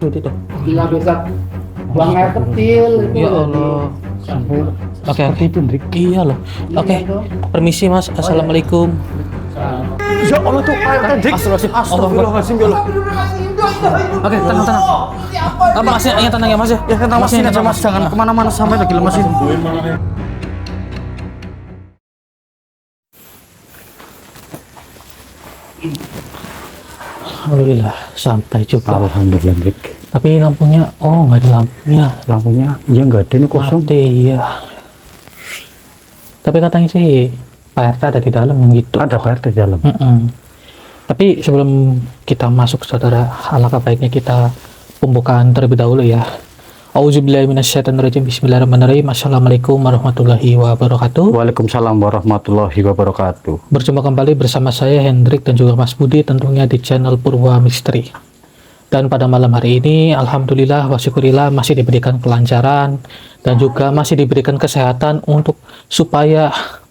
Itu. Tinggal bisa buang air kecil itu. Ya Allah. Sampai Oke, itu Drik. Iya loh. Oke. Permisi Mas. Assalamualaikum. ya Allah tuh Pak RT Dik. Astagfirullahaladzim. Ya Allah. Oke, tenang. Mas ya tenang ya Mas ya. Ya kan Mas ini aja Mas, jangan kemana-mana sampai lagi lemas ini. Alhamdulillah sampai juga. Alhamdulillah Dik. Tapi lampunya nggak ada lampunya. Lampunya ya nggak ada, ini kosong. Mati, iya. Tapi katanya sih Pak RT ada di dalam gitu. Ada Pak RT di dalam. Tapi sebelum kita masuk saudara, alangkah baiknya kita pembukaan terlebih dahulu ya. Auzubillahi minasyaitonirrajim. Bismillahirrahmanirrahim. Assalamualaikum warahmatullahi wabarakatuh. Waalaikumsalam warahmatullahi wabarakatuh. Berjumpa kembali bersama saya Hendrik dan juga Mas Budi tentunya di channel Purwa Misteri. Dan pada malam hari ini alhamdulillah wa syukurillah masih diberikan kelancaran dan juga masih diberikan kesehatan untuk supaya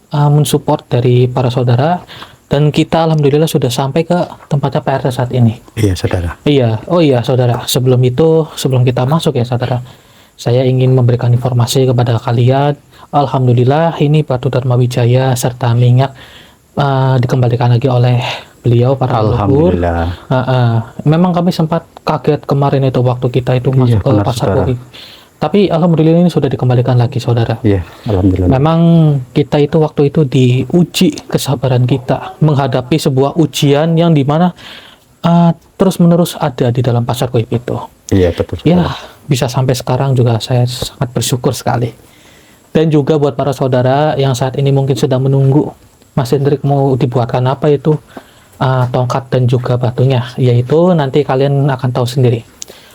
mensupport dari para saudara, dan kita alhamdulillah sudah sampai ke tempatnya Pak RT saat ini. Iya saudara. Iya, oh iya saudara, sebelum kita masuk ya saudara, saya ingin memberikan informasi kepada kalian. Alhamdulillah ini batu Dharma Wijaya serta minyak dikembalikan lagi oleh beliau para leluhur. Memang kami sempat kaget kemarin itu waktu kita itu masuk ke pasar Kogi. Tapi alhamdulillah ini sudah dikembalikan lagi saudara. Iya, alhamdulillah. Memang kita itu waktu itu diuji kesabaran kita menghadapi sebuah ujian yang dimana terus menerus ada di dalam pasar Koib itu. Iya betul. Ya, bisa sampai sekarang juga saya sangat bersyukur sekali. Dan juga buat para saudara yang saat ini mungkin sedang menunggu Mas Hendrik mau dibuatkan apa itu tongkat dan juga batunya, yaitu nanti kalian akan tahu sendiri.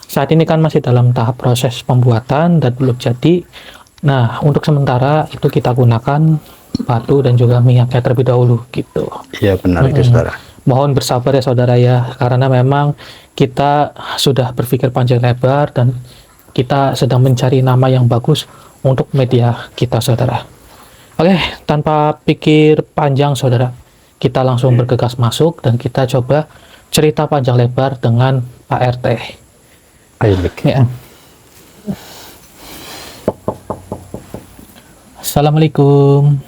Saat ini kan masih dalam tahap proses pembuatan dan belum jadi. Nah, untuk sementara itu kita gunakan batu dan juga minyaknya terlebih dahulu gitu. Iya benar itu saudara. Mohon bersabar ya saudara ya, karena memang kita sudah berpikir panjang lebar dan kita sedang mencari nama yang bagus untuk media kita saudara. Oke, tanpa pikir panjang saudara, kita langsung bergegas masuk dan kita coba cerita panjang lebar dengan Pak RT. Ya. Assalamualaikum.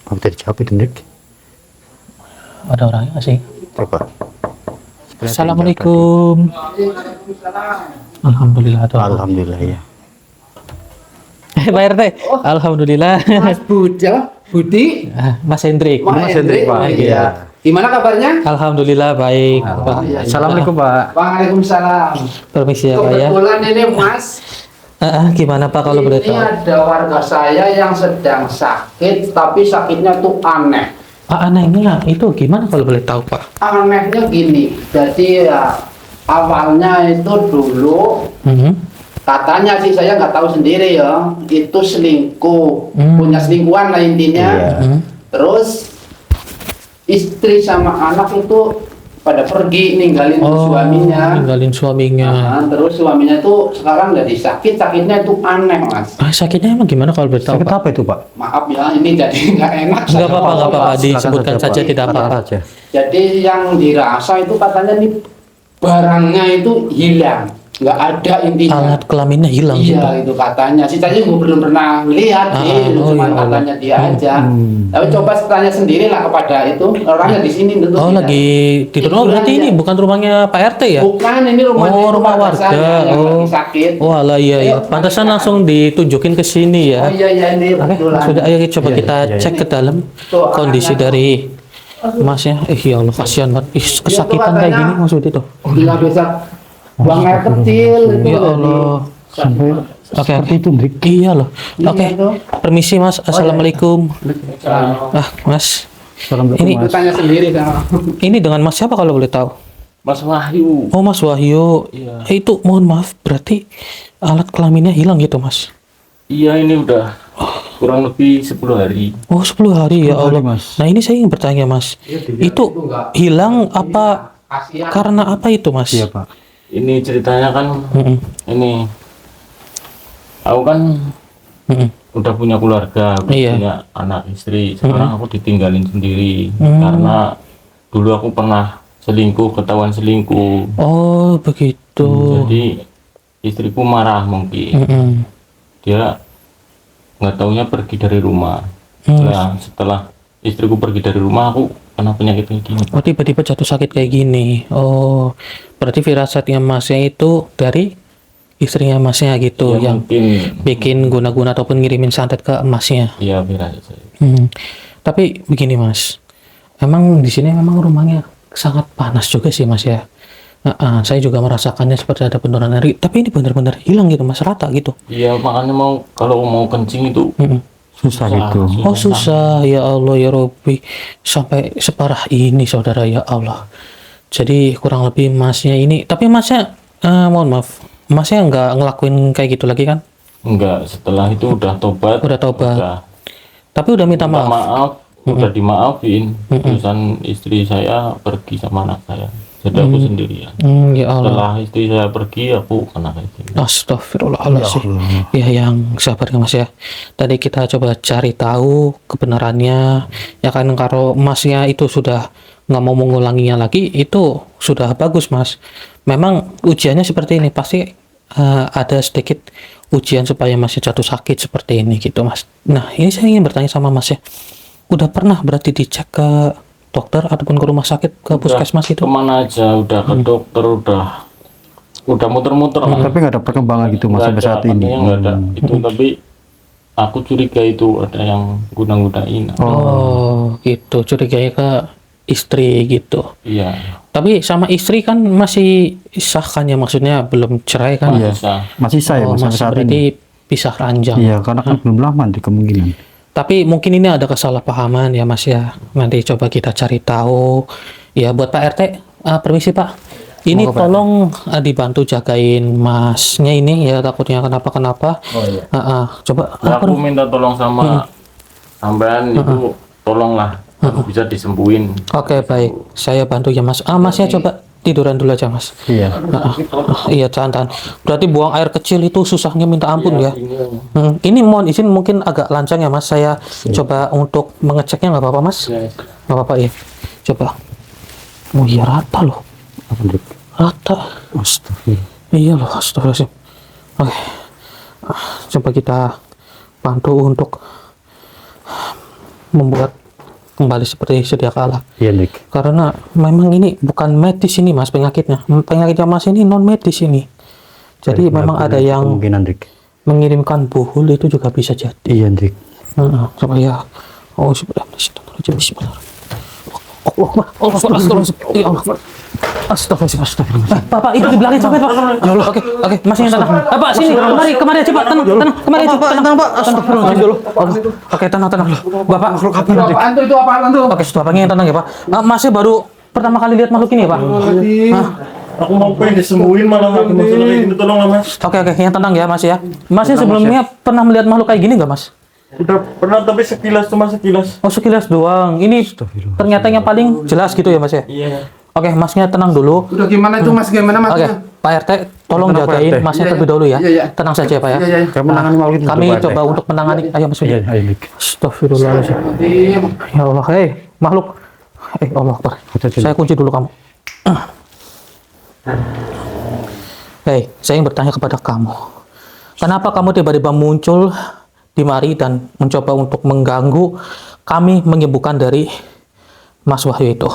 Kamu tadi jawab itu Dik? Ada orangnya nggak sih? Coba. Assalamualaikum. Alhamdulillah. Alhamdulillah ya. Pak RT. Alhamdulillah. Mas Budi. Mas Hendrik. Mas Hendrik Pak. Iya. Gimana kabarnya? Alhamdulillah baik. Pak. Assalamualaikum Pak. Waalaikumsalam. Permisi ya Pak ya. Kebetulan ini Mas, Gimana Pak kalau boleh ini tahu? ada warga saya yang sedang sakit, tapi sakitnya tuh aneh. Anehnya itu gimana kalau boleh tahu Pak? Anehnya gini, jadi ya awalnya itu dulu katanya sih, saya nggak tahu sendiri ya, itu selingkuh, punya selingkuhan lah intinya. Terus istri sama anak itu pada pergi ninggalin suaminya. Nah, terus suaminya tuh sekarang jadi sakitnya itu aneh Mas. Sakitnya emang gimana kalau boleh tahu? Sakit Pak? apa itu Pak? Maaf ya, ini jadi nggak enak. Nggak apa-apa, disebutkan saja tidak apa-apa. Jadi yang dirasa itu katanya nih barangnya itu hilang, nggak ada intinya. Alat kelaminnya hilang Iya Pak? itu katanya. Sisanya gue belum pernah lihat sih, cuma iya, katanya dia aja. Tapi coba tanya sendiri lah kepada itu orangnya di sini tentu. Lagi tidur. Berarti ini bukan rumahnya Pak RT ya? Bukan, ini rumahnya rumah warga. yang lagi sakit. Alah iya. Pantesan langsung ditunjukin ke sini ya. Iya ini Oke, betulan. sudah ayo coba kita cek ke dalam kondisi dari Masnya. Ya Allah kasihan banget. Kesakitan kayak gini maksudnya tuh. Nggak bisa buang air kecil itu. Ya Allah. Oke. Itu Dik. Iya loh. Oke. Permisi Mas. Assalamualaikum. Mas. Ini Tanya sendiri sama. ini dengan Mas siapa kalau boleh tahu? Mas Wahyu. Oh Mas Wahyu. Iya. Itu mohon maaf berarti alat kelaminnya hilang gitu Mas? Iya, ini udah kurang lebih 10 hari. Oh 10 hari ya Allah. Mas. Nah ini saya ingin bertanya Mas, itu hilang apa karena apa itu Mas? Iya Pak. Ini ceritanya kan ini aku kan udah punya keluarga, punya anak istri. Sekarang aku ditinggalin sendiri karena dulu aku pernah ketahuan selingkuh. Oh, begitu. Jadi istriku marah mungkin. Mm-mm. Dia nggak taunya pergi dari rumah. Nah, setelah istriku pergi dari rumah, aku kena penyakit kayak gini. Oh, tiba-tiba jatuh sakit kayak gini. Oh, berarti firasatnya masnya itu dari istrinya masnya gitu, Ya, yang mungkin. bikin guna-guna ataupun ngirimin santet ke emasnya. Iya, firasat saya. Tapi begini mas, emang di sini memang rumahnya sangat panas juga sih mas ya. Saya juga merasakannya seperti ada penurunan energi, tapi ini benar-benar hilang gitu mas, rata gitu. Iya, makanya kalau mau kencing itu Susah gitu. Oh susah, ya Allah ya Robbi, sampai separah ini saudara, ya Allah. Jadi kurang lebih masnya ini, tapi masnya mohon maaf, masnya nggak ngelakuin kayak gitu lagi kan? enggak. Setelah itu udah tobat. Udah tobat. Tapi udah minta Minta maaf. maaf, udah dimaafin. Terusan istri saya pergi sama anak saya. Jadi aku sendirian. Ya Allah. Setelah istri saya pergi, aku kena kayak gini. Astagfirullahaladzim. Ya yang sabar ya mas ya. Tadi kita coba cari tahu kebenarannya. Ya kan kalau masnya itu sudah nggak mau mengulanginya lagi, itu sudah bagus mas. Memang ujiannya seperti ini, pasti ada sedikit ujian supaya masnya jatuh sakit seperti ini gitu mas. Nah ini saya ingin bertanya sama mas ya. Udah pernah berarti dicek ke dokter ataupun ke rumah sakit, ke puskesmas itu? Kemana aja, udah ke dokter, udah muter-muter lah. Tapi nggak ada perkembangan gitu mas Nggak sampai ada, saat ini. katanya nggak ada. Itu tapi aku curiga itu ada yang guna-gunain. Oh gitu, curiganya ke istri gitu. Iya. Tapi sama istri kan masih sah kan ya, maksudnya belum cerai kan? Iya. Bisa. Masih saya Oh, mas sampai masih saat berarti ini. pisah ranjang. Iya karena kan belum lama di kemungkinan. Tapi mungkin ini ada kesalahpahaman ya mas ya. Nanti coba kita cari tahu. Ya buat Pak RT, permisi Pak. Ini tolong dibantu jagain masnya ini ya, takutnya kenapa-kenapa. Oh iya. Coba. Nah, aku minta tolong sama sampean itu, tolonglah bisa disembuhin. Oke baik, saya bantu ya mas. Masnya coba tiduran dulu aja mas. Iya. Iya tahan. Berarti buang air kecil itu susahnya minta ampun ya. Ini, Ini mohon izin mungkin agak lancang ya mas. Saya coba untuk mengeceknya, nggak apa-apa mas? ya, Nggak apa-apa ya. Coba. Oh iya rata loh. Apa Drik? Rata. Astagfirullah. Iya loh, astagfirullahaladzim. Oke. Coba kita bantu untuk membuat kembali seperti sedia kala. Iya Drik. Karena memang ini bukan medis ini mas penyakitnya. Penyakitnya mas ini non medis ini. Jadi memang ada yang kemungkinan Drik. mengirimkan buhul, itu juga bisa jadi. Iya Drik. Coba ya. Oh bismillahirrahmanirrahim. Bismillahirrahmanirrahim. Astagfirullahaladzim. Pak, itu di belakang sampai Pak. Ya Allah. Oke, masih tenang. Pak, sini, kemari cepat, tenang, kemari cepat, tenang Pak. Astagfirullahaladzim dulu. Oke, tenang. Bapak, Apaan tuh itu apaan tuh? oke, Bapak yang tenang ya Pak. Masnya baru pertama kali lihat makhluk ini ya Pak? aku mau pengen disembuhin malah nggak masalah kayak gini, tolonglah mas. Oke, yang tenang ya Mas ya. Masnya sebelumnya pernah melihat makhluk kayak gini nggak Mas? Udah pernah tapi sekilas, cuma sekilas. Oh sekilas doang. Ini ternyata yang paling jelas gitu ya Mas ya? Iya. Oke, Masnya tenang dulu. Udah gimana itu mas? Gimana mas? Oke, Pak RT, tolong Tenang, Pak jagain RT. Masnya Iya, terlebih dahulu ya. iya. Tenang saja Pak ya. Iya. Saya menangani makhluk itu. Kami Pak RT. coba untuk menangani. Ayo Mas Widi. Iya, ayo Drik. Astagfirullahaladzim. Ya Allah, makhluk. Allah Akbar. Saya kunci dulu kamu. Saya ingin bertanya kepada kamu. Kenapa kamu tiba-tiba muncul di mari dan mencoba untuk mengganggu kami menyembuhkan dari Mas Wahyu itu?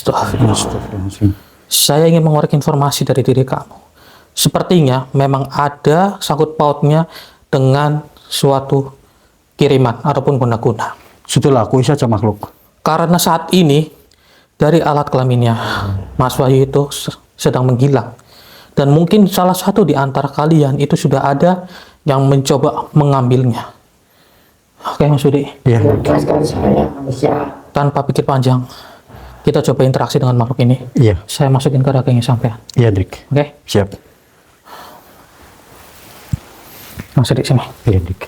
Astagfirullahaladzim. Saya ingin mengorek informasi dari diri kamu. Sepertinya memang ada sangkut pautnya dengan suatu kiriman ataupun guna-guna. Sudahlah, akui saja makhluk. Karena saat ini dari alat kelaminnya Mas Wahyu itu sedang menghilang. Dan mungkin salah satu di antara kalian itu sudah ada yang mencoba mengambilnya. Oke Mas Widi, Iya. tanpa pikir panjang, kita coba interaksi dengan makhluk ini. Iya. Saya masukin ke raganya sampean. Iya Drik. Oke, Siap. Mas Widi sini. Iya Drik.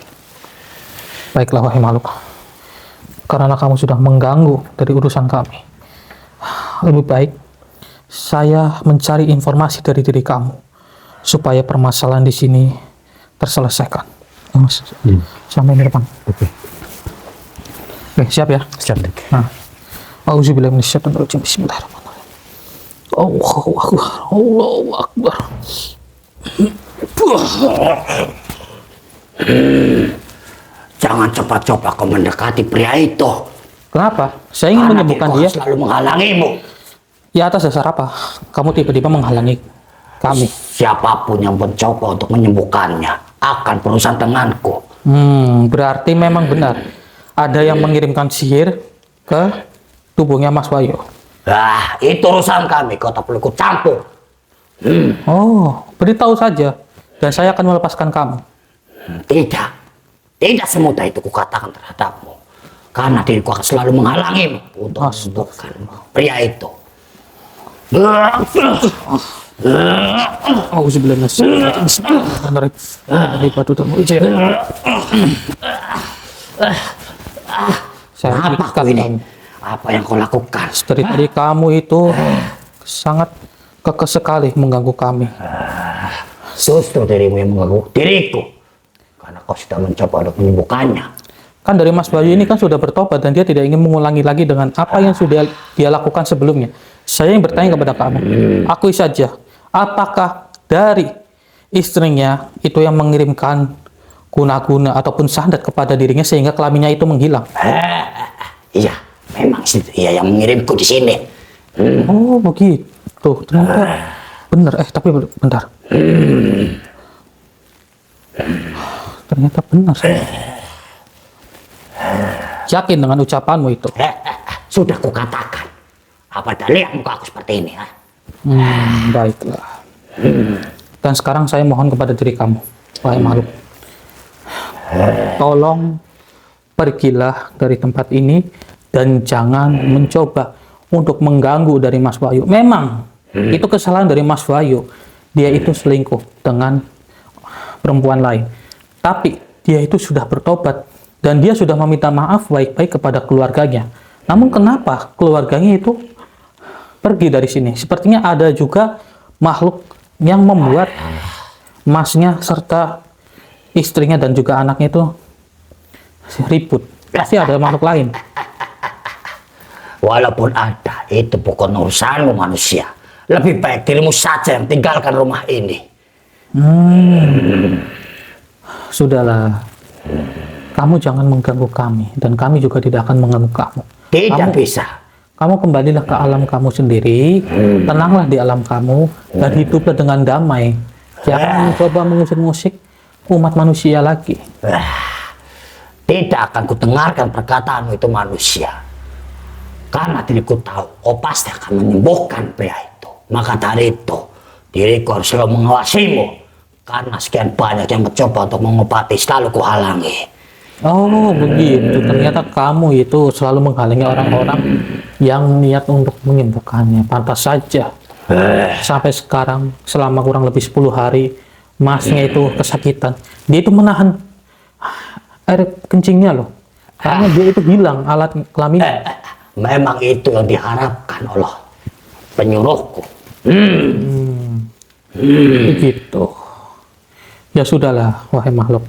Baiklah wahai makhluk, karena kamu sudah mengganggu dari urusan kami, lebih baik saya mencari informasi dari diri kamu supaya permasalahan di sini terselesaikan. Mas, Iya. sampai di depan. Oke. Oke, siap ya? Siap Drik. Nah, Auzubillahi minasyaitonirrajim. Bismillahirrahmanirrahim. Allahu akbar. Allahu akbar. Jangan coba-coba kau mendekati pria itu. Kenapa? Saya ingin Karena menyembuhkan diriku dia. selalu menghalangimu. Ya, atas dasar apa? Kamu tiba-tiba menghalangi kami. Siapapun yang mencoba untuk menyembuhkannya akan berurusan denganku. Berarti memang benar. Ada yang mengirimkan sihir ke tubuhnya Mas Wahyu. Itu urusan kami, kau tak perlu ikut campur. Oh, beritahu saja. Dan saya akan melepaskan kamu. Tidak. Tidak semudah itu kukatakan terhadapmu. Karena diriku akan selalu menghalangimu untuk menyembuhkan pria itu. Auzubillahi minasyaitonir Saya Apa kau ingatkan ini? kamu. Apa yang kau lakukan? Dari tadi kamu itu sangat kekeh sekali mengganggu kami. Justru dirimu yang mengganggu diriku. Karena kau sudah mencoba untuk menyembuhkannya. Kan dari Mas Wahyu ini kan sudah bertobat dan dia tidak ingin mengulangi lagi dengan apa yang sudah dia lakukan sebelumnya. Saya yang bertanya kepada kamu, akui saja, apakah dari istrinya itu yang mengirimkan guna-guna ataupun sandat kepada dirinya sehingga kelaminnya itu menghilang? Iya, memang ia yang mengirimku di sini. Oh begitu, ternyata benar. Tapi bentar. Ternyata benar. Yakin dengan ucapanmu itu? Sudah kukatakan. Apa dalih muka aku seperti ini? Baiklah. Dan sekarang saya mohon kepada diri kamu, wahai makhluk. Tolong pergilah dari tempat ini dan jangan mencoba untuk mengganggu dari Mas Wahyu. Memang itu kesalahan dari Mas Wahyu. Dia itu selingkuh dengan perempuan lain. Tapi dia itu sudah bertobat dan dia sudah meminta maaf baik-baik kepada keluarganya. Namun kenapa keluarganya itu pergi dari sini? Sepertinya ada juga makhluk yang membuat masnya serta istrinya dan juga anaknya itu ribut. Pasti ada makhluk lain. Walaupun ada, itu bukan urusanmu manusia. Lebih baik dirimu saja yang tinggalkan rumah ini. Sudahlah. Kamu jangan mengganggu kami dan kami juga tidak akan mengganggu kamu. Tidak bisa. Kamu kembalilah ke alam kamu sendiri, tenanglah di alam kamu dan hiduplah dengan damai. Jangan mencoba mengusik-ngusik umat manusia lagi. Tidak akan kudengarkan perkataanmu itu manusia. Karena diriku tahu, kau pasti akan menyembuhkan pria itu. Maka dari itu, diriku harus selalu mengawasimu. Karena sekian banyak yang mencoba untuk mengobati, selalu kuhalangi. Oh begitu, ternyata kamu itu selalu menghalangi orang-orang yang niat untuk menyembuhkannya. Pantas saja sampai sekarang selama kurang lebih 10 hari masnya itu kesakitan. Dia itu menahan air kencingnya loh, karena dia itu hilang alat kelaminnya. Memang itu yang diharapkan oleh penyuruhku. Begitu. Ya sudahlah, wahai makhluk.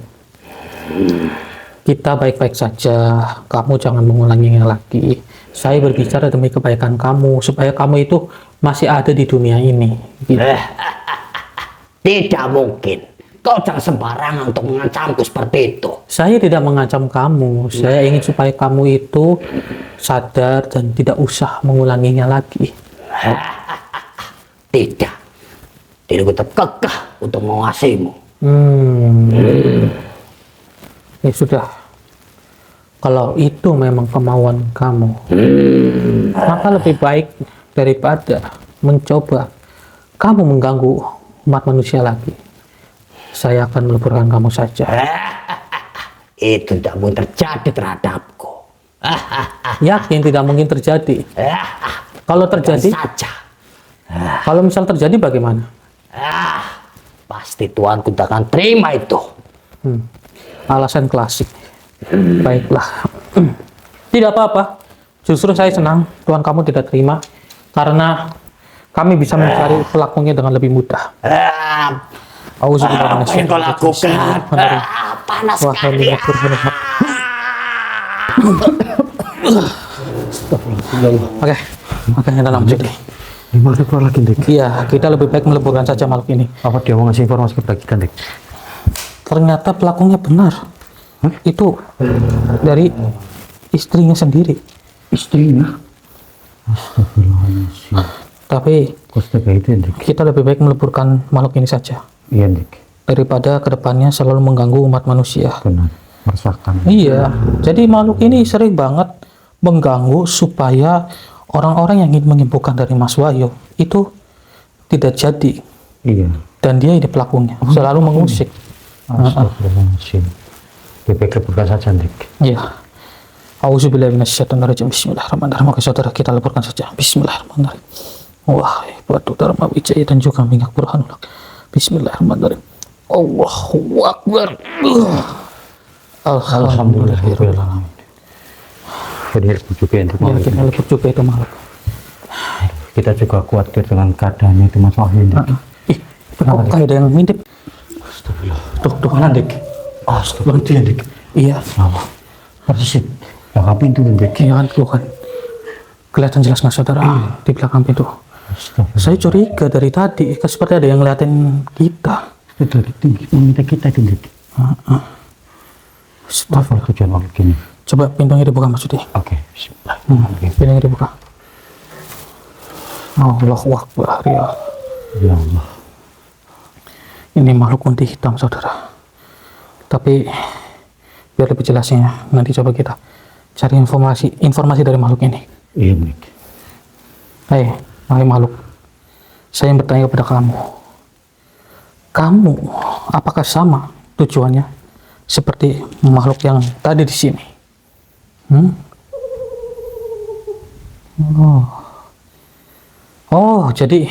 Kita baik-baik saja. Kamu jangan mengulanginya lagi. Saya berbicara demi kebaikan kamu, supaya kamu itu masih ada di dunia ini. Gitu. Tidak mungkin. Kau jangan sembarangan untuk mengancamku seperti itu. Saya tidak mengancam kamu. Saya ingin supaya kamu itu sadar dan tidak usah mengulanginya lagi. Tidak. Diriku tetap kekeh untuk mengasihimu. Ya sudah. Kalau itu memang kemauan kamu, maka lebih baik daripada mencoba kamu mengganggu umat manusia lagi. Saya akan meleburkan kamu saja. Itu tidak mungkin terjadi terhadapku. Yakin tidak mungkin terjadi? Kalau terjadi, saja. kalau misal terjadi bagaimana? Pasti Tuanku tidak akan terima itu. Alasan klasik. Baiklah. Tidak apa-apa. Justru saya senang Tuhan kamu tidak terima karena kami bisa mencari pelakunya dengan lebih mudah. Apa yang kau lakukan? Panas sekali. Oke, makanya dalam jadi. Gimana keluar lagi, Dik? Iya, kita lebih baik meleburkan saja makhluk ini. Apa dia mau ngasih informasi kepada kita, Dik? Ternyata pelakunya benar. Itu dari istrinya sendiri. Istrinya? Astagfirullahaladzim. Tapi Kok itu, Dik? kita lebih baik meleburkan makhluk ini saja Iya, Dik. daripada kedepannya selalu mengganggu umat manusia. Benar. Meresahkan. Iya, jadi makhluk ini sering banget mengganggu supaya orang-orang yang ingin menyembuhkan dari Mas Wahyu itu tidak jadi. Iya. Dan dia ini pelakunya, selalu mengusik. Astagfirullahaladzim. Lebih baik leburkan saja, Dik. Iya. Auzubillahi minasyaitonirrajim. Bismillahirrahmanirrahim. Oke, saudara, kita leburkan saja. Bismillahirrahmanirrahim. Wahai batu Dharma Wijaya dan juga minyak Burhanullah. Bismillahirrahmanirrahim. Allahu Akbar. Alhamdulillahirrahmanirrahim. Ini lebih juga untuk Ya, kita lebur juga itu makhluk. kita juga khawatir dengan keadaannya itu Mas Wahyu, Dik. Ih, kok kayak ada yang ngintip? Tuh, Mana, Dik? Astagfirullah, Dik. iya. Allah. Persis. Belakang pintu, Dik. Iya kan, tuh kan. Kelihatan jelas nggak saudara? Di belakang pintu. Astagfirullah. Saya curiga dari tadi, seperti ada yang ngeliatin kita. Itu tinggi meminta kita itu, Dik. Apa tujuan makhluk ini? Coba pintunya dibuka maksudnya. Oke, bismillah. Pintunya dibuka. Allahu Akbar ya. Ya Allah. Ini makhluk kunti hitam saudara. Tapi biar lebih jelasnya nanti coba kita cari informasi dari makhluk ini. Iya, Dik. Hei makhluk, saya yang bertanya kepada kamu. Kamu apakah sama tujuannya seperti makhluk yang tadi di sini? Oh, jadi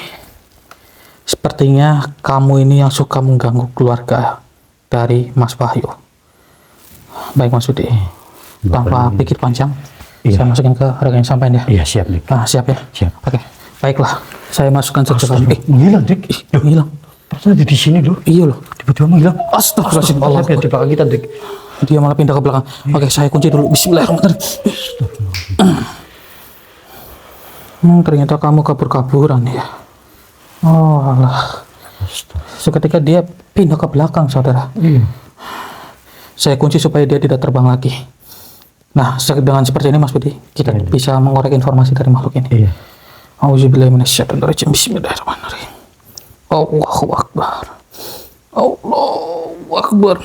sepertinya kamu ini yang suka mengganggu keluarga dari Mas Wahyu. Baik Mas Budi, tanpa pikir panjang, Iya. saya masukin ke harga yang sampai ya. Iya, siap, Dik. Nah, siap ya? Siap. Oke, baiklah. Saya masukkan saja ke Menghilang, Dik. hilang. Terus di sini loh. Iya loh. Tiba-tiba menghilang. Astagfirullahaladzim. Allah. Lihat di belakang kita, Dik. Dia malah pindah ke belakang. Oke, saya kunci dulu. Bismillahirrahmanirrahim. Ternyata kamu kabur-kaburan ya. Oh alah. Seketika dia pindah ke belakang, saudara. Iya. Saya kunci supaya dia tidak terbang lagi. Nah, dengan seperti ini Mas Budi, kita bisa mengorek informasi dari makhluk ini. Iya. Auzubillahi minasyaitonirrajim. Bismillahirrahmanirrahim. Allahu Akbar. Allahu Akbar.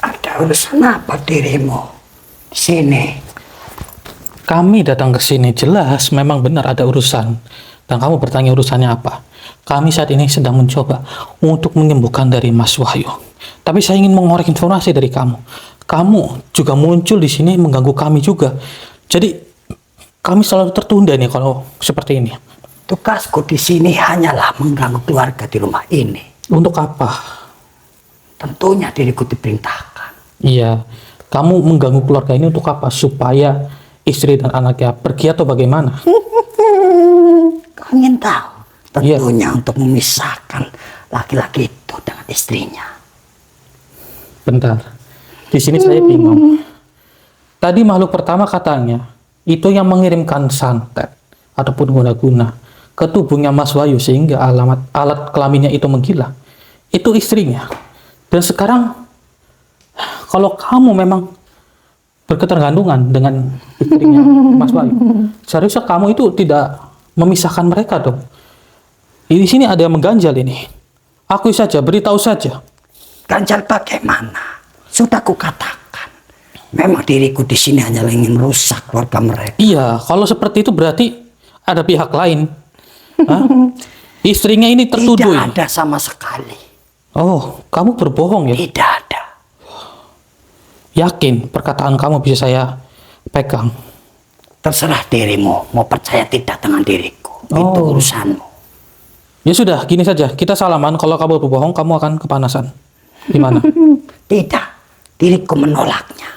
Ada urusan apa dirimu di sini? Kami datang ke sini jelas memang benar ada urusan. Dan kamu bertanya urusannya apa? Kami saat ini sedang mencoba untuk menyembuhkan dari Mas Wahyu. Tapi saya ingin mengorek informasi dari kamu. Kamu juga muncul di sini mengganggu kami juga. Jadi kami selalu tertunda nih kalau seperti ini. Tugasku di sini hanyalah mengganggu keluarga di rumah ini. Untuk apa? Tentunya diriku diperintahkan. Iya, kamu mengganggu keluarga ini untuk apa? Supaya istri dan anaknya pergi atau bagaimana? Kau ingin tahu? Iya. Tentunya untuk memisahkan laki-laki itu dengan istrinya. Bentar, di sini saya bingung. Tadi makhluk pertama katanya itu yang mengirimkan santet ataupun guna-guna ke tubuhnya Mas Wahyu sehingga alat kelaminnya itu menghilang. Itu istrinya. Dan sekarang kalau kamu memang berketergantungan dengan istrinya Mas Wahyu, seharusnya kamu itu tidak memisahkan mereka dong. Di sini ada yang mengganjal ini. Akui saja, beritahu saja. Ganjal bagaimana? Sudah kukatakan. Memang diriku di sini hanya ingin merusak keluarga mereka. Iya, kalau seperti itu berarti ada pihak lain. Hah? Istrinya ini tertuduh. Tidak ada sama sekali. Oh, kamu berbohong ya? Tidak ada. Yakin perkataan kamu bisa saya pegang? Terserah dirimu mau percaya tidak dengan diriku. Itu Oh. urusanmu. Ya sudah, gini saja. Kita salaman. Kalau kamu berbohong, kamu akan kepanasan. Gimana? Tidak. Diriku menolaknya.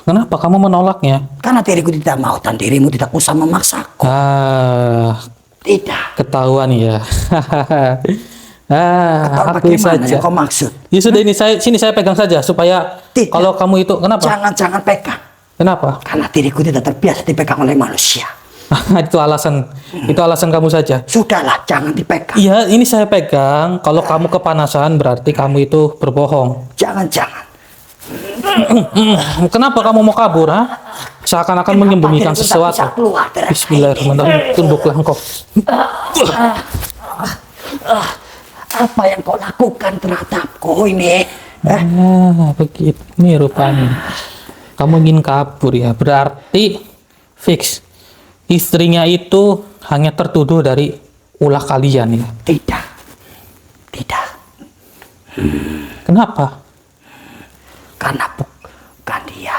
Kenapa kamu menolaknya? Karena diriku tidak mau dan dirimu tidak usah memaksaku. Ah, Tidak. ketahuan ya. Atau Akui bagaimana saja. yang kau maksud? Ya sudah, ini saya pegang saja supaya Tidak. kalau kamu itu kenapa? Jangan pegang. Kenapa? Karena diriku tidak terbiasa dipegang oleh manusia. itu alasan kamu saja. Sudahlah, jangan dipegang. Iya, ini saya pegang. Kalau kamu kepanasan berarti kamu itu berbohong. Jangan. Kenapa kamu mau kabur, ha? Seakan-akan menyembunyikan Diriku tak sesuatu. bisa keluar dari Bismillahirrahmanirrahim. Tunduklah engkau. apa yang kau lakukan terhadapku ini? Begitu nih rupanya. Kamu ingin kabur ya? Berarti fix. Istrinya itu hanya tertuduh dari ulah kalian ya? Tidak. Kenapa? Karena bukan dia.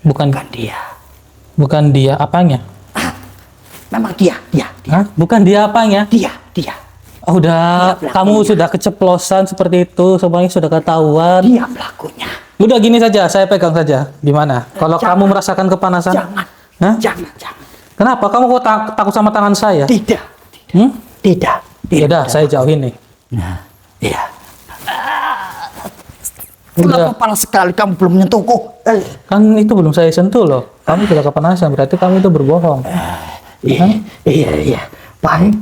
Bukan dia. Bukan dia apanya? Memang dia. Hah? Bukan dia apanya? Dia. Oh, udah, Dia kamu pelakunya. sudah keceplosan seperti itu, semuanya sudah ketahuan. Dia pelakunya. Udah gini saja, saya pegang saja. Gimana? Kalau Jangan. kamu merasakan kepanasan? Jangan. Hah? Jangan. Kenapa? Kamu kok takut sama tangan saya? Tidak. Ya udah, saya jauhin nih. Nah, iya. Udah. Kenapa panas sekali kamu belum menyentuhku? Kan itu belum saya sentuh loh. Kamu sudah kepanasan, berarti kamu itu berbohong. Iya. Baik.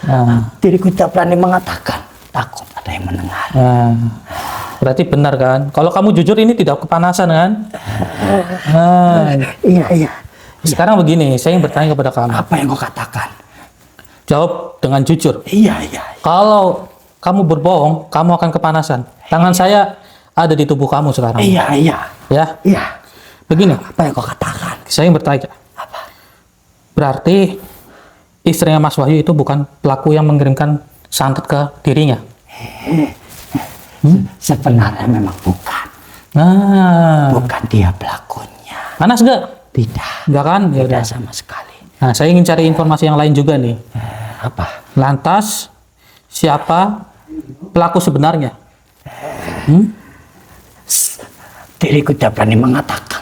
Nah, Diriku tidak berani mengatakan. Takut ada yang mendengar. berarti benar kan? Kalau kamu jujur ini tidak kepanasan kan? Nah, Iya. sekarang begini, saya ingin bertanya kepada kamu. Apa yang kau katakan? Jawab dengan jujur. Iya. Kalau kamu berbohong, kamu akan kepanasan. Tangan saya ada di tubuh kamu sekarang. Iya. Ya, Iya. begini. Apa yang kau katakan? Saya ingin bertanya. Apa? Berarti istrinya Mas Wahyu itu bukan pelaku yang mengirimkan santet ke dirinya. Sebenarnya memang bukan. Nah, Bukan dia pelakunya. panas nggak? Tidak. Nggak kan? Ya Tidak udah. sama sekali. Nah, saya ingin cari informasi yang lain juga nih. Apa? Lantas, siapa pelaku sebenarnya? Diriku tidak berani mengatakan.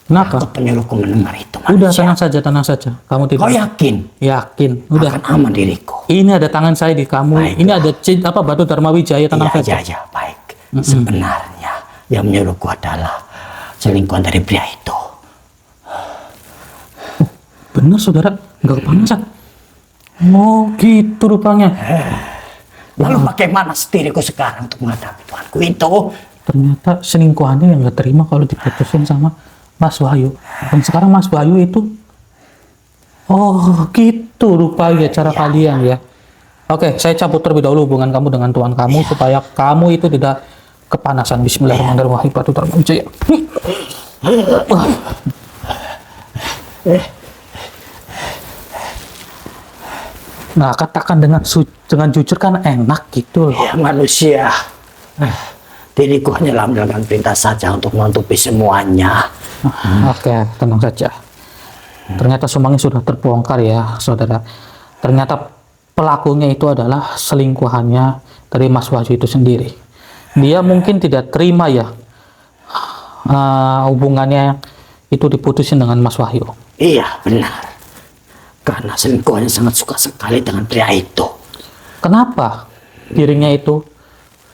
Kenapa? Aku penyuruhku mendengar itu Udah, manusia. tenang saja. Kamu tidak Kau yakin? yakin. Udah. Akan aman diriku. Ini ada tangan saya di kamu. Baiklah. Ini ada batu Dharma Wijaya, tenang saja. Iya, baik. Sebenarnya yang menyuruhku adalah selingkuhan dari pria itu. Bener saudara, nggak kepanasan. Oh gitu rupanya. Lalu bagaimana diriku sekarang untuk menghadapi Tuhanku itu? Ternyata selingkuhannya yang nggak terima kalau diputusin sama Mas Wahyu. Dan sekarang Mas Wahyu itu, oh gitu rupanya cara kalian ya. Oke, saya cabut terlebih dahulu hubungan kamu dengan Tuhan kamu supaya kamu itu tidak kepanasan. Bismillahirrahmanirrahim. Batu Dharma Wijaya. Nah, katakan dengan jujur kan enak gitu loh. Ya manusia. Diriku hanya menjalankan perintah saja untuk menutupi semuanya. Oke, tenang saja. Ternyata semuanya sudah terbongkar ya, saudara. Ternyata pelakunya itu adalah selingkuhannya dari Mas Wahyu itu sendiri. Dia mungkin tidak terima ya hubungannya itu diputusin dengan Mas Wahyu. Iya, benar. Karena selingkuhannya sangat suka sekali dengan pria itu. Kenapa dirinya itu,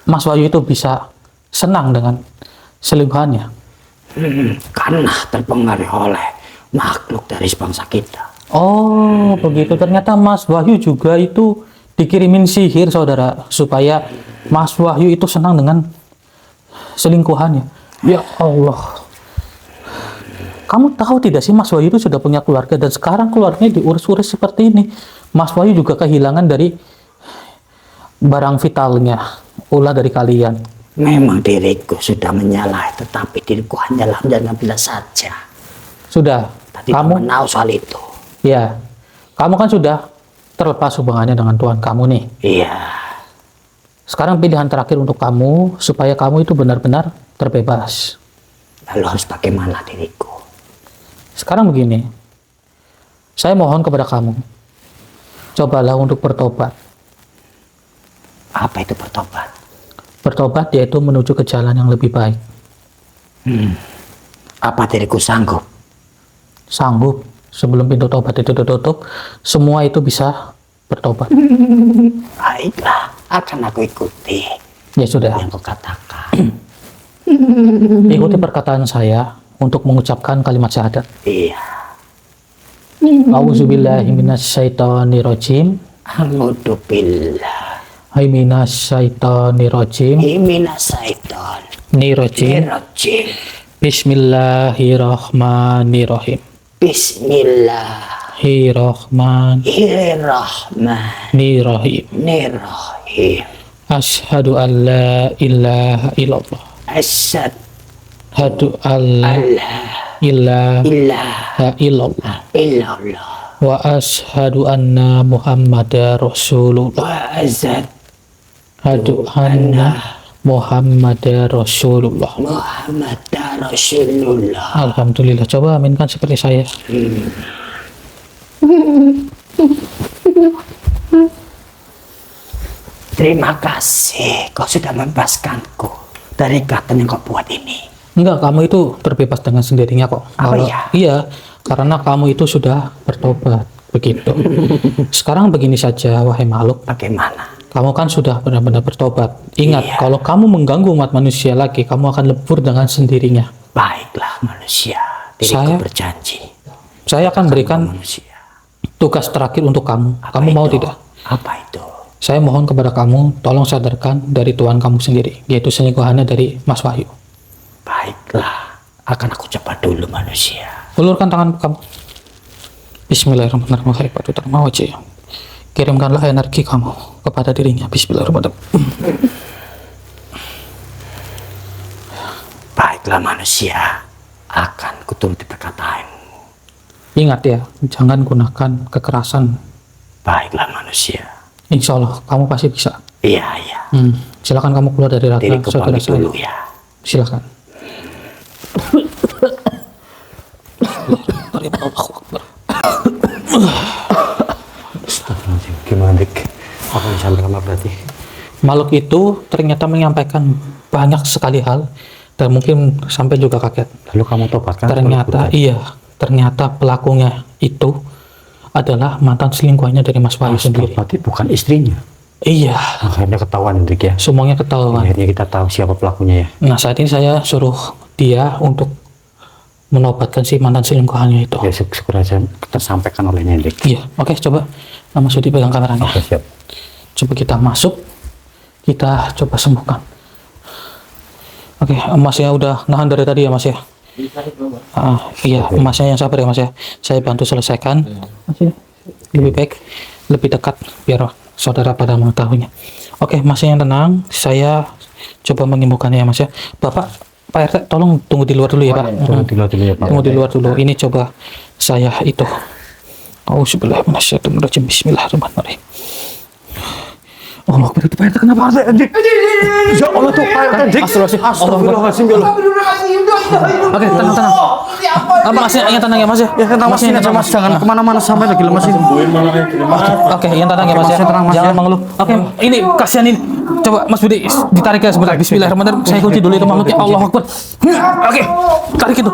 Mas Wahyu itu bisa senang dengan selingkuhannya? Karena terpengaruh oleh makhluk dari bangsa kita. Oh, begitu. Ternyata Mas Wahyu juga itu dikirimin sihir, saudara, supaya Mas Wahyu itu senang dengan selingkuhannya. Ya Allah. Kamu tahu tidak sih Mas Wahyu itu sudah punya keluarga dan sekarang keluarganya diurus-urus seperti ini. Mas Wahyu juga kehilangan dari barang vitalnya, ulah dari kalian. Memang diriku sudah menyalahi, tetapi diriku hanyalah menjalankan bila saja. Sudah, Tadi kamu, tahu soal itu. ya, kamu kan sudah terlepas hubungannya dengan Tuhan kamu nih. Iya. Sekarang pilihan terakhir untuk kamu supaya kamu itu benar-benar terbebas. Lalu harus bagaimana diriku? Sekarang begini, saya mohon kepada kamu, cobalah untuk bertobat. Apa itu bertobat? Bertobat yaitu menuju ke jalan yang lebih baik. Apa diriku sanggup? Sanggup, sebelum pintu tobat itu ditutup, semua itu bisa bertobat. Baiklah, akan aku ikuti Ya sudah, yang kau katakan. ikuti perkataan saya untuk mengucapkan kalimat syahadat. Iya. Auzubillahi minasyaitonirrajim. Alhamdulillah. Minasyaitonirrajim. Iminasaiton. Nirajim. Nirajim. Bismillahirrahmanirrahim. Bismillahirrahmanirrahim. Hirrahmanirrahim. Asyhadu an la ilaha illallah. Asyhadu an la ilaha illallah. Wa asyhadu anna Muhammadar Rasulullah. Asyhadu anna Muhammadar Rasulullah. Alhamdulillah. Coba aminkan seperti saya. Terima kasih, kau sudah membebaskanku dari ikatan yang kau buat ini. Enggak, kamu itu terbebas dengan sendirinya kok. Apa Kalau- ya? Iya, karena kamu itu sudah bertobat. Begitu. Sekarang begini saja, wahai makhluk. Bagaimana? Kamu kan sudah benar-benar bertobat. Ingat, Iya. kalau kamu mengganggu umat manusia lagi, kamu akan lebur dengan sendirinya. Baiklah manusia, diriku Saya- berjanji. Saya akan berikan Manusia. tugas terakhir untuk kamu. Apa Kamu mau itu? tidak? Apa itu? Saya mohon kepada kamu, tolong sadarkan dari Tuhan kamu sendiri, yaitu selingkuhannya dari Mas Wahyu. Baiklah, akan aku coba dulu manusia. Ulurkan tangan kamu. Bismillahirrahmanirrahim. Kirimkanlah energi kamu kepada dirinya. Bismillahirrahmanirrahim. Baiklah manusia, akan kuturuti perkataanmu. Ingat ya, jangan gunakan kekerasan. Baiklah manusia. Insya Allah, kamu pasti bisa. Iya, iya. Silakan kamu keluar dari raga Diriku saudara pamit saya. dulu ya. Silakan. Gimana dik? Apa yang disampaikan apa berarti? Makhluk itu ternyata menyampaikan banyak sekali hal dan mungkin sampai juga kaget. Lalu kamu tobatkan? Ternyata iya, ternyata pelakunya itu adalah mantan selingkuhannya dari Mas Wahyu sendiri. Berarti bukan istrinya. Iya, Akhirnya ketahuan Dik ya. semuanya ketahuan. Akhirnya kita tahu siapa pelakunya ya. Nah, saat ini saya suruh dia untuk menobatkan si mantan selingkuhannya itu. Ya syukur aja tersampaikan olehnya Dik. Iya, oke, coba Mas Sudi pegang kameranya. Oke siap. Coba kita masuk, kita coba sembuhkan. Oke, Masnya udah nahan dari tadi ya Mas ya? Iya, Masnya yang sabar ya Mas ya. Saya bantu selesaikan. Mas, ini lebih baik, lebih dekat biar saudara pada mengetahuinya. Oke, Masnya yang tenang. Saya coba menyembuhkannya ya Mas ya. Bapak, Pak RT, tolong tunggu di luar dulu ya Pak. Tunggu dulu ya Pak. Tunggu di luar dulu. Ini coba saya itu. Auzubillahiminasyaitonirrajim. Bismillahirrahmanirrahim. Allah, berarti Pak RT kenapa RT? Ya Allah tuh Pak Dik. Astagfirullahaladzim ya Allah. Oke, tenang. Masnya yang tenang ya Mas ya. Ya tenang Mas, Masnya ini aja Mas, jangan kemana-mana sampai lagi lemas ini. Oke, yang tenang ya Mas ya. Tenang, Mas, Jangan ya. mengeluh. Oke, ini kasihan ini. Coba Mas Budi ditarik ya sebentar. Bismillahirrahmanirrahim. Saya kunci dulu itu makhluknya. Allahu Akbar. Oke, tarik itu.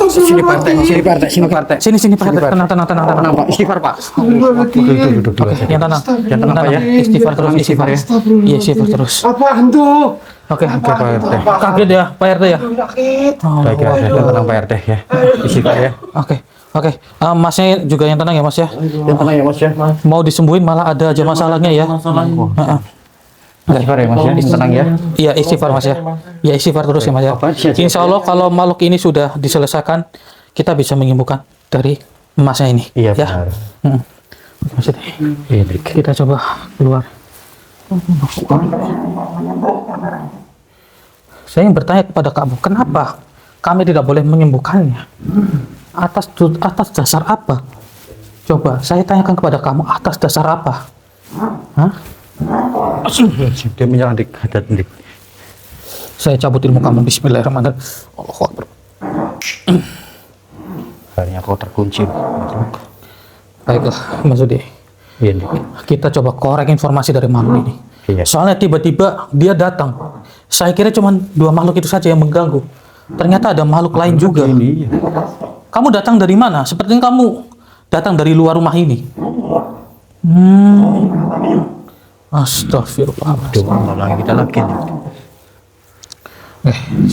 Sini Pak RT, sini Pak RT, sini Pak RT. Sini Pak. Tenang. Tenang Pak, istighfar Pak. Duduk. Yang tenang. Yang tenang, Pak, ya. Istighfar terus, istighfar ya. Iya, istighfar terus. Apaan tuh? Oke, Pak RT. kaget ya Pak RT ya. Baik ya, yang tenang Pak RT ya. Istighfar ya. Oke. Masnya juga yang tenang ya Mas ya. Yang tenang ya Mas ya. Mau disembuhin malah ada aja masalahnya ya. Heeh. Istighfar ya Mas ya, yang tenang ya. Iya, istighfar Mas ya. Ya, istighfar terus ya Mas ya. Insya Allah kalau makhluk ini sudah diselesaikan, kita bisa menyembuhkan dari emasnya ini. Iya ya. benar. Maksudnya, Iya Dik. kita coba keluar. Saya ingin bertanya kepada kamu, kenapa kami tidak boleh menyembuhkannya? Atas dasar apa? Coba saya tanyakan kepada kamu, atas dasar apa? Hah? Dia menyerang Dik, hati-hati Dik. Saya cabut ilmu kamu. Bismillahirrahmanirrahim. Allahu Akbar. Akhirnya kau terkunci. Baiklah, Mas Udi. Iya Dik. Kita coba korek informasi dari makhluk ini. Iya. Soalnya tiba-tiba dia datang. Saya kira cuma dua makhluk itu saja yang mengganggu. Ternyata ada makhluk lain juga. Ini. Kamu datang dari mana? Sepertinya kamu datang dari luar rumah ini. Astagfirullahaladzim. Ulangi kita lagi.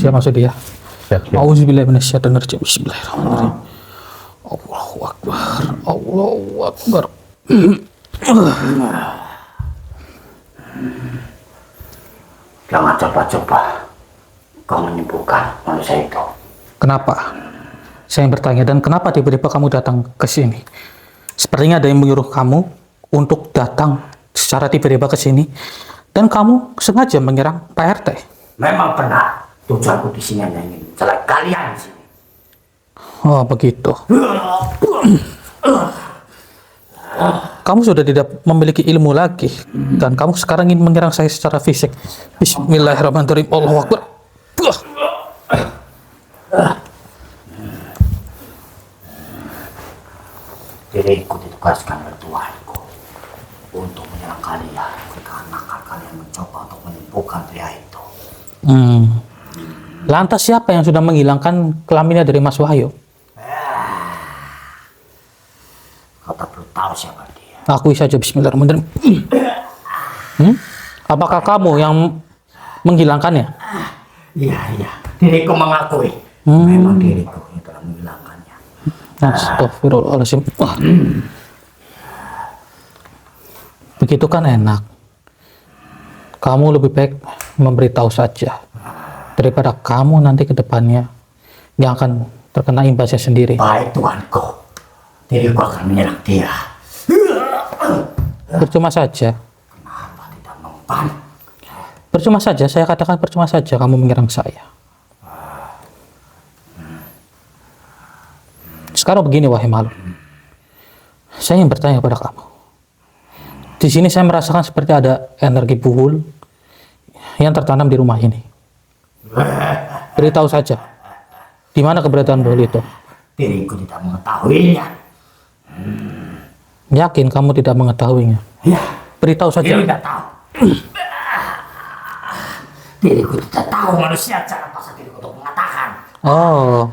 Siap masuk dia. Siap, siap. Auzubillahiminasyaitonirrajim. Bismillahirrahmanirrahim. Allahu Akbar. Allahu Akbar. Jangan coba-coba kau menyembuhkan manusia itu. Kenapa? Saya yang bertanya, dan kenapa tiba-tiba kamu datang ke sini? Sepertinya ada yang menyuruh kamu untuk datang secara tiba-tiba ke sini, dan kamu sengaja menyerang Pak RT. Memang benar, tujuanku di sini hanya ingin mencelakai kalian di sini. Oh, begitu. Kamu sudah tidak memiliki ilmu lagi, dan kamu sekarang ingin menyerang saya secara fisik. Bismillahirrahmanirrahim. Allahu Akbar. Diriku ditugaskan oleh Tuhanku untuk menyerang kalian karena kalian mencoba untuk menyembuhkan pria itu. Lantas siapa yang sudah menghilangkan kelaminnya dari Mas Wahyu? Kau tak perlu tahu siapa dia. Akui saja. Bismillahirrahmanirrahim. Apakah kamu yang menghilangkannya? Iya, diriku mengakui. Memang diriku yang telah menghilangkannya. Astagfirullahaladzim. Begitu kan enak. Kamu lebih baik memberitahu saja daripada kamu nanti ke depannya yang akan terkena imbasnya sendiri. Baik Tuanku, diriku akan menyerang dia. Percuma saja. Kenapa tidak mempan? Percuma saja, saya katakan percuma saja kamu menyerang saya. Sekarang begini, wahai makhluk. Saya ingin bertanya kepada kamu. Di sini saya merasakan seperti ada energi buhul yang tertanam di rumah ini. Beritahu saja, di mana keberadaan buhul itu? Diriku tidak mengetahuinya. Yakin kamu tidak mengetahuinya? Ya, Beritahu saja. diriku tidak tahu. Diriku tidak tahu manusia cara pasal diriku untuk mengatakan. Oh,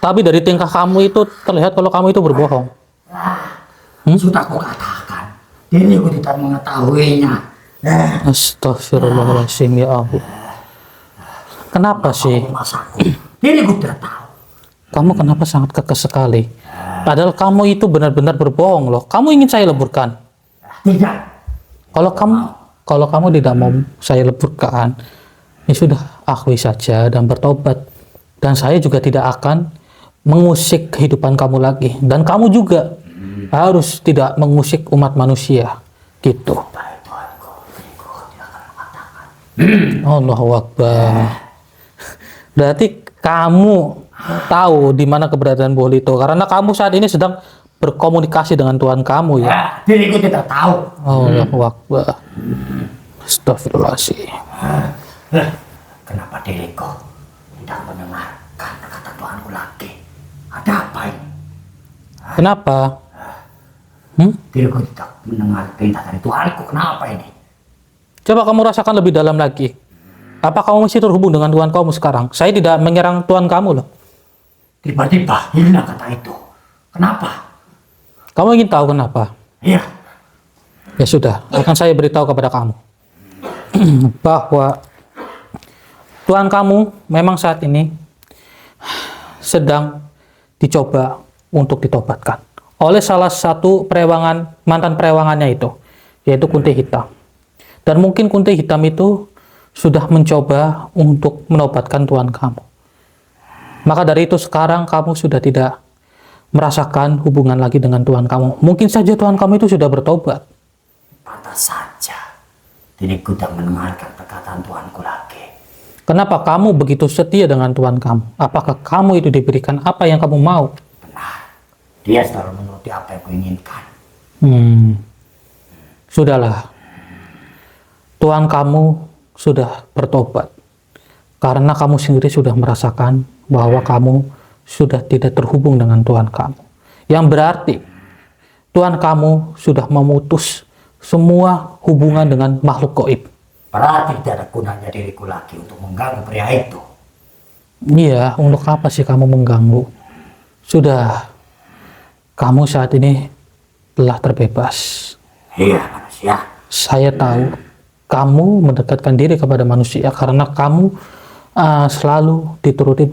tapi dari tingkah kamu itu terlihat kalau kamu itu berbohong. Sudah aku katakan, diriku tidak mengetahuinya. Astagfirullahaladzim, ya Allah. Kenapa sih? Masaku, diriku tidak tahu. Kamu kenapa sangat kekeh sekali? Padahal kamu itu benar-benar berbohong loh. Kamu ingin saya leburkan. Tidak. Kalau kamu tidak mau saya leburkan, ya sudah, akui saja dan bertobat. Dan saya juga tidak akan mengusik kehidupan kamu lagi. Dan kamu juga harus tidak mengusik umat manusia. Gitu. Baik Tuanku, diriku tidak akan mengatakan. Allahu Akbar. Berarti kamu tahu di mana keberadaan buhul itu karena kamu saat ini sedang berkomunikasi dengan Tuhan kamu ya. Diriku tidak tahu. Allahu Akbar. Astagfirullahaladzim. Kenapa diriku tidak mendengarkan perkataan Tuhanku lagi? Ada apa ini? Kenapa? Diriku tidak mendengar perintah dari Tuhanku. Kenapa ini? Coba kamu rasakan lebih dalam lagi. Apa kamu masih terhubung dengan Tuhan kamu sekarang? Saya tidak menyerang Tuhan kamu loh. Tiba-tiba hilang kata itu. Kenapa? Kamu ingin tahu kenapa? Iya. Ya sudah, akan saya beritahu kepada kamu. Bahwa Tuhan kamu memang saat ini sedang dicoba untuk ditobatkan oleh salah satu mantan perewangannya itu, yaitu Kunti Hitam. Dan mungkin Kunti Hitam itu sudah mencoba untuk menobatkan Tuhan kamu. Maka dari itu sekarang kamu sudah tidak merasakan hubungan lagi dengan Tuhan kamu. Mungkin saja Tuhan kamu itu sudah bertobat. Pantas saja. Diriku tidak mendengarkan perkataan Tuhanku lagi. Kenapa kamu begitu setia dengan Tuhan kamu? Apakah kamu itu diberikan apa yang kamu mau? Benar. Dia selalu menuruti apa yang kuinginkan. Sudahlah. Tuhan kamu sudah bertobat. Karena kamu sendiri sudah merasakan bahwa kamu sudah tidak terhubung dengan Tuhan kamu. Yang berarti Tuhan kamu sudah memutus semua hubungan dengan makhluk gaib. Berarti tidak ada gunanya diriku lagi untuk mengganggu pria itu. Iya, untuk apa sih kamu mengganggu? Sudah, kamu saat ini telah terbebas. Iya manusia. Saya tahu kamu mendekatkan diri kepada manusia karena kamu selalu dituruti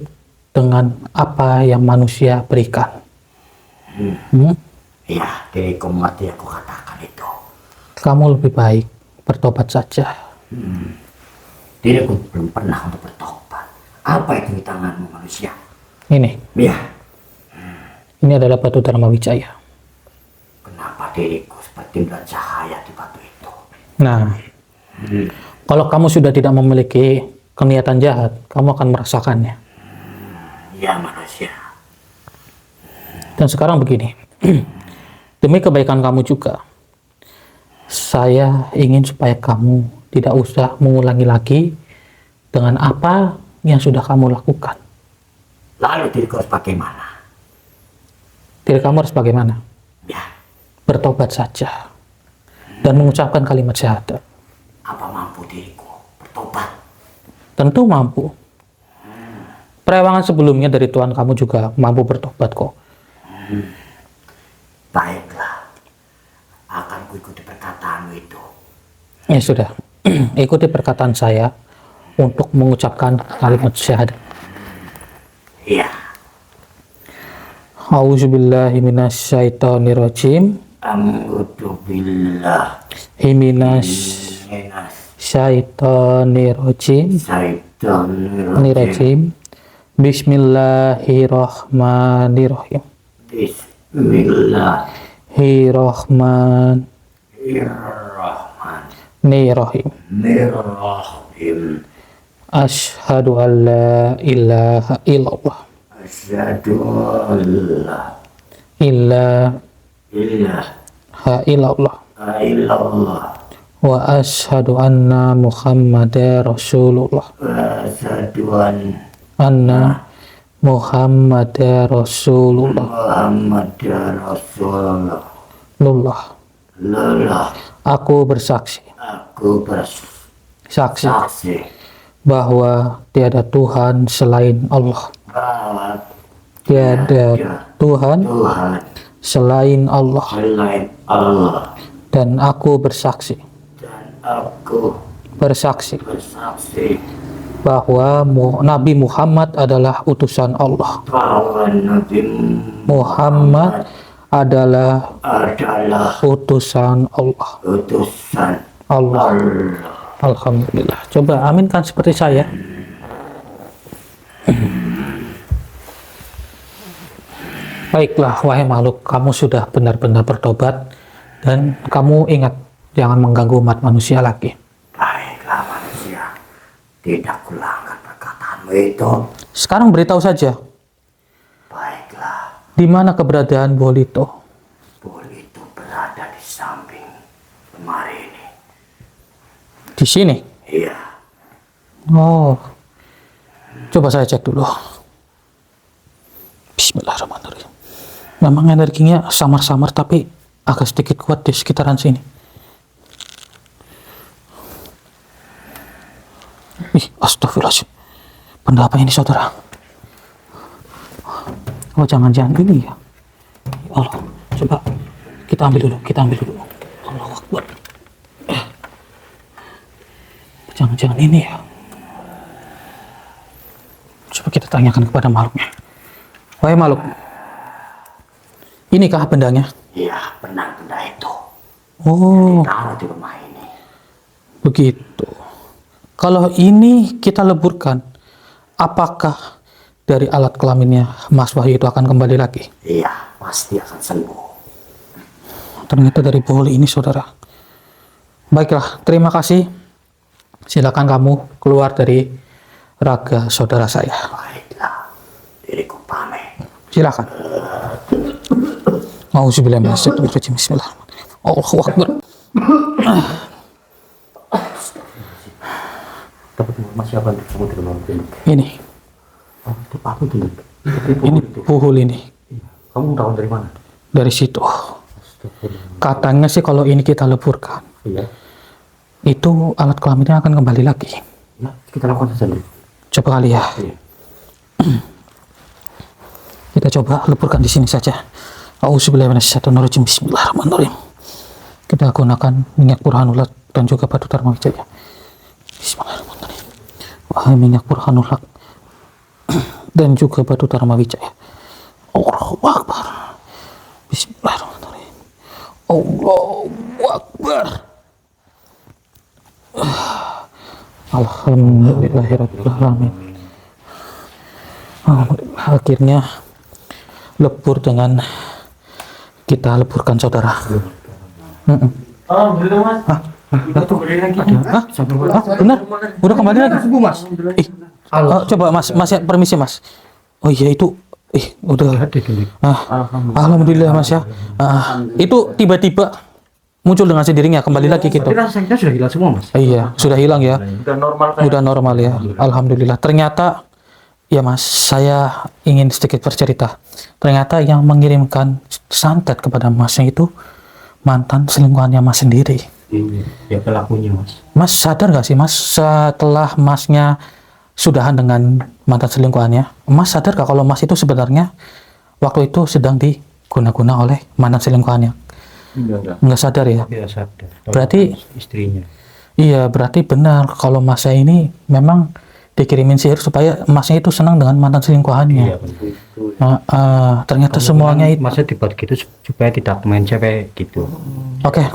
dengan apa yang manusia berikan. Iya, diriku mengerti yang aku katakan itu. Kamu lebih baik bertobat saja. Diriku belum pernah untuk bertobat. Apa itu di tanganmu manusia? Ini Iya. adalah batu Dharma Wijaya. Kenapa diriku seperti melihat cahaya di batu itu? Nah, kalau kamu sudah tidak memiliki keniatan jahat, kamu akan merasakannya. Iya manusia. Dan sekarang begini, demi kebaikan kamu juga, saya ingin supaya kamu tidak usah mengulangi lagi dengan apa yang sudah kamu lakukan. Lalu diriku harus bagaimana? Diri kamu harus bagaimana? Ya, Bertobat saja dan mengucapkan kalimat syahadat. apa mampu diriku bertobat? Tentu mampu. Perewangan sebelumnya dari Tuhan kamu juga mampu bertobat kok. Baiklah, akan kuikuti perkataanmu itu. Ya sudah, ikuti perkataan saya untuk mengucapkan kalimat syahadat. Iya. A'udzubillahi minasyaitonirrajim. Alhamdulillah. Minas Minas syaitonirrajim. syaitonirrajim. Bismillahirrahmanirrahim. Bismillahirrahmanirrahim. Asyhadu an la ilaha illallah. Asyhadu an la Ilaha illallah. illallah. Wa asyhadu anna Muhammadar Rasulullah. Asyhadu Anna Muhammadar Rasulullah. Muhammadar Rasulullah. Lullah. Aku bersaksi Aku saksi bersaksi bahwa tiada Tuhan selain Allah. bahwa Tiada Tuhan Tuhan selain Allah. selain Allah, Dan aku bersaksi dan aku bersaksi bersaksi bahwa Nabi Muhammad adalah utusan Allah. bahwa Nabi Muhammad adalah adalah utusan Allah. utusan Allah. Allah. Alhamdulillah. Coba aminkan seperti saya. Baiklah, wahai makhluk, kamu sudah benar-benar bertobat dan kamu ingat jangan mengganggu umat manusia lagi. Baiklah manusia, tidak kulangkan perkataanmu itu. Sekarang beritahu saja, Baiklah, di mana keberadaan Bolito? Boli itu berada di samping lemari ini. Di sini. Iya. Oh, coba saya cek dulu. Bismillahirrahmanirrahim. Memang energinya samar-samar tapi agak sedikit kuat di sekitaran sini. Ih, astagfirullahaladzim. Benda apa ini, saudara? Oh, jangan-jangan ini ya. Ya Allah, coba kita ambil dulu, Allahu Akbar. Jangan-jangan ini ya. Coba kita tanyakan kepada makhluknya. Wahai makhluk, inikah bendanya? Iya, benar benda itu. Oh, Taruh di rumah ini. begitu. Kalau ini kita leburkan, apakah dari alat kelaminnya Mas Wahyu itu akan kembali lagi? Iya, pasti akan sembuh. Ternyata dari boli ini, saudara. Baiklah, terima kasih. Silakan kamu keluar dari raga saudara saya. Baiklah, diriku pamit. Silakan. Auzubillahi minasyaitonirrajim. Bismillahirrahmanirrahim. Allahu Akbar. Dapat informasi apa untuk kamu di rumah ini? Ini, Oh, itu apa itu? ini puhul ini. Kamu tahu dari mana? Dari situ. Astagfirullah. Katanya sih kalau ini kita leburkan, Iya. itu alat kelaminnya akan kembali lagi. Ya, kita lakukan saja dulu. Coba kali ya. Iya. Kita coba leburkan di sini saja. Auzubillahi minasyaitonirrajim. Bismillahirrahmanirrahim. Kita gunakan minyak burhanulat dan juga batu Dharma Wijaya. Bismillahirrahmanirrahim. Wahai minyak burhanulat dan juga batu Dharma Wijaya. Allahu Akbar. Bismillahirrahmanirrahim. Allahu Akbar. Alhamdulillahirrahmanirrahim. Akhirnya lebur dengan kita leburkan saudara. Benar? Udah kembali lagi? Coba mas ya, permisi mas. Oh iya itu, udah. Alhamdulillah mas ya. Itu tiba-tiba muncul dengan sendirinya kembali lagi gitu. Tapi rasanya sudah hilang semua mas. Iya, sudah hilang ya. Udah normal ya. Alhamdulillah. Ternyata ya mas, saya ingin sedikit bercerita. Ternyata yang mengirimkan santet kepada masnya itu mantan selingkuhannya mas sendiri. Ya pelakunya mas. Mas sadar gak sih mas, setelah masnya sudahan dengan mantan selingkuhannya, mas sadar gak kalau mas itu sebenarnya waktu itu sedang diguna-guna oleh mantan selingkuhannya? Nggak sadar ya? Tidak sadar. Berarti istrinya. iya, berarti benar kalau masnya ini memang dikirimin sihir supaya masnya itu senang dengan mantan selingkuhannya. Iya betul. Ternyata semuanya itu. Masnya dibuat gitu supaya tidak main cewek gitu. Oke,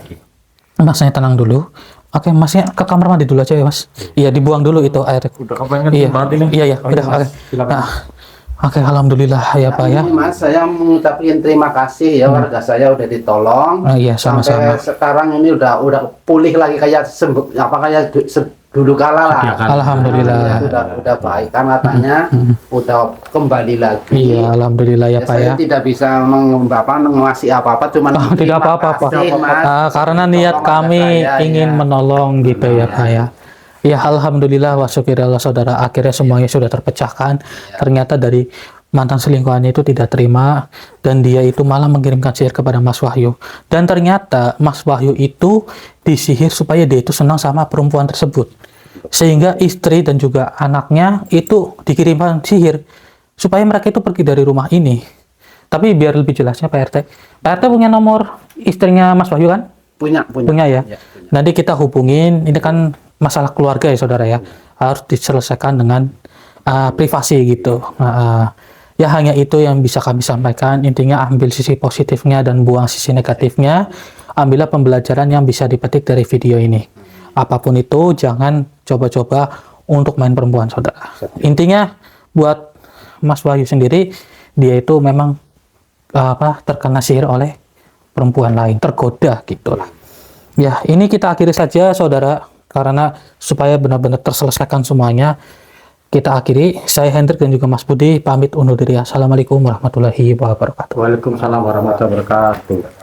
masnya tenang dulu. Oke, masnya ke kamar mandi dulu aja ya mas. Iya, dibuang dulu itu air. Udah kepengen Iya, banget ini. iya, udah. Oke. Oke, alhamdulillah ya pak ya. Ini mas, saya mengucapkan terima kasih ya, warga saya udah ditolong. Iya, sama-sama. Sampai sekarang ini udah pulih lagi kayak dulu kala lah. Alhamdulillah. Udah baik kan katanya, udah kembali lagi. Iya, alhamdulillah ya pak ya. Saya tidak bisa mengasih apa-apa, cuman Tidak apa-apa pak. Karena niat kami ingin menolong gitu ya pak ya. Ya alhamdulillah wa syukurillah saudara, akhirnya semuanya sudah terpecahkan. Ternyata dari mantan selingkuhannya itu tidak terima dan dia itu malah mengirimkan sihir kepada Mas Wahyu. Dan ternyata Mas Wahyu itu disihir supaya dia itu senang sama perempuan tersebut. Sehingga istri dan juga anaknya itu dikirimkan sihir supaya mereka itu pergi dari rumah ini. Tapi biar lebih jelasnya Pak RT. Pak RT punya nomor istrinya Mas Wahyu kan? Punya ya. Nanti kita hubungin, ini kan masalah keluarga ya saudara ya, harus diselesaikan dengan privasi gitu. Ya hanya itu yang bisa kami sampaikan. Intinya ambil sisi positifnya dan buang sisi negatifnya. Ambillah pembelajaran yang bisa dipetik dari video ini. Apapun itu jangan coba-coba untuk main perempuan saudara. Intinya buat Mas Wahyu sendiri, dia itu memang terkena sihir oleh perempuan lain, tergoda gitulah. Ya ini kita akhiri saja saudara, karena supaya benar-benar terselesaikan semuanya, kita akhiri. Saya Hendrik dan juga Mas Budi pamit undur diri. Assalamualaikum warahmatullahi wabarakatuh. Waalaikumsalam warahmatullahi wabarakatuh.